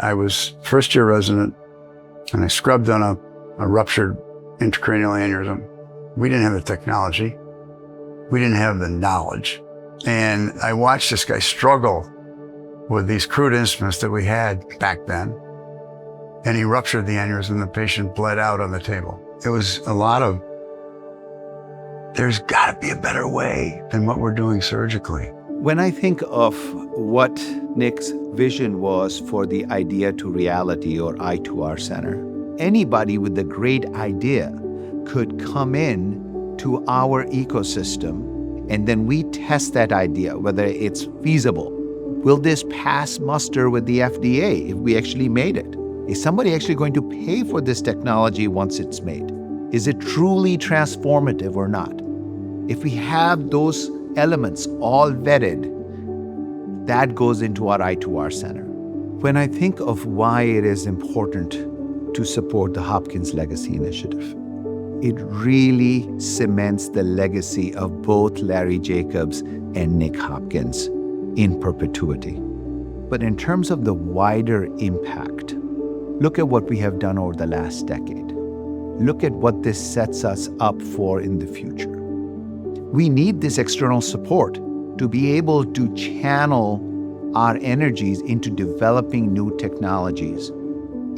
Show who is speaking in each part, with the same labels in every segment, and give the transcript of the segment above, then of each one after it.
Speaker 1: I was first-year resident, and I scrubbed on a ruptured intracranial aneurysm. We didn't have the technology. We didn't have the knowledge. And I watched this guy struggle with these crude instruments that we had back then. And he ruptured the aneurysm. The patient bled out on the table. It was a lot of, there's got to be a better way than what we're doing surgically.
Speaker 2: When I think of what Nick's vision was for the Idea to Reality or I2R Center, anybody with a great idea could come in to our ecosystem, and then we test that idea, whether it's feasible. Will this pass muster with the FDA if we actually made it? Is somebody actually going to pay for this technology once it's made? Is it truly transformative or not? If we have those elements all vetted, that goes into our I2R Center. When I think of why it is important to support the Hopkins Legacy Initiative, it really cements the legacy of both Larry Jacobs and Nick Hopkins in perpetuity. But in terms of the wider impact, look at what we have done over the last decade. Look at what this sets us up for in the future. We need this external support to be able to channel our energies into developing new technologies.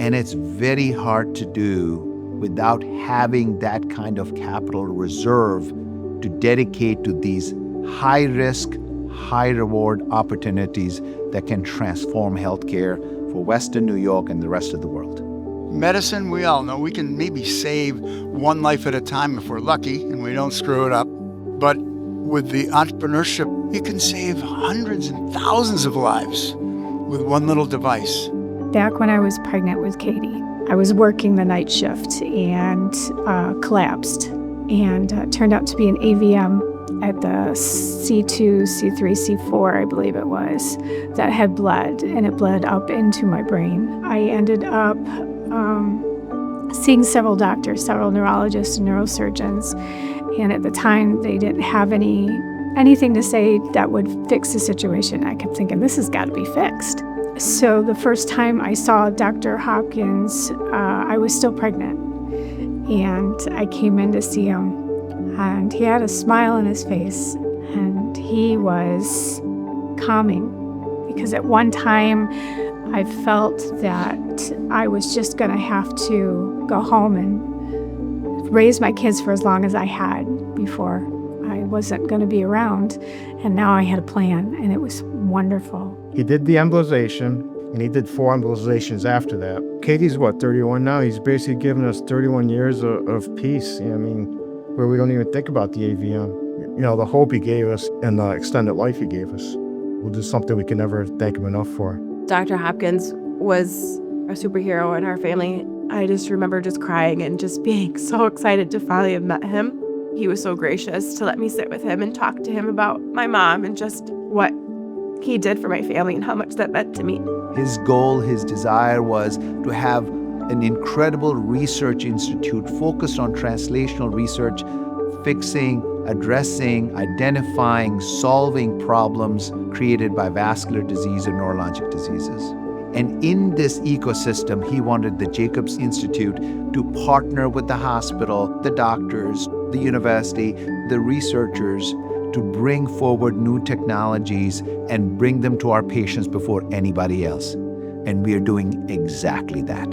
Speaker 2: And it's very hard to do without having that kind of capital reserve to dedicate to these high-risk, high-reward opportunities that can transform healthcare for Western New York and the rest of the world.
Speaker 1: Medicine, we all know, we can maybe save one life at a time if we're lucky and we don't screw it up. But with the entrepreneurship, you can save hundreds and thousands of lives with one little device.
Speaker 3: Back when I was pregnant with Katie, I was working the night shift and collapsed, and turned out to be an AVM at the C2, C3, C4, I believe it was, that had bled, and it bled up into my brain. I ended up seeing several doctors, several neurologists and neurosurgeons, and at the time they didn't have anything to say that would fix the situation. I kept thinking, this has got to be fixed. So the first time I saw Dr. Hopkins, I was still pregnant, and I came in to see him, and he had a smile on his face, and he was calming, because at one time I felt that I was just going to have to go home and raise my kids for as long as I had before I wasn't going to be around, and now I had a plan, and it was wonderful.
Speaker 4: He did the embolization, and he did 4 embolizations after that. Katie's, 31 now? He's basically given us 31 years of peace. I mean, where we don't even think about the AVM. You know, the hope he gave us and the extended life he gave us. We'll do something we can never thank him enough for.
Speaker 5: Dr. Hopkins was a superhero in our family. I just remember just crying and just being so excited to finally have met him. He was so gracious to let me sit with him and talk to him about my mom and just what he did for my family and how much that meant to me.
Speaker 2: His goal, his desire was to have an incredible research institute focused on translational research, fixing, addressing, identifying, solving problems created by vascular disease and neurologic diseases. And in this ecosystem, he wanted the Jacobs Institute to partner with the hospital, the doctors, the university, the researchers, to bring forward new technologies and bring them to our patients before anybody else. And we are doing exactly that.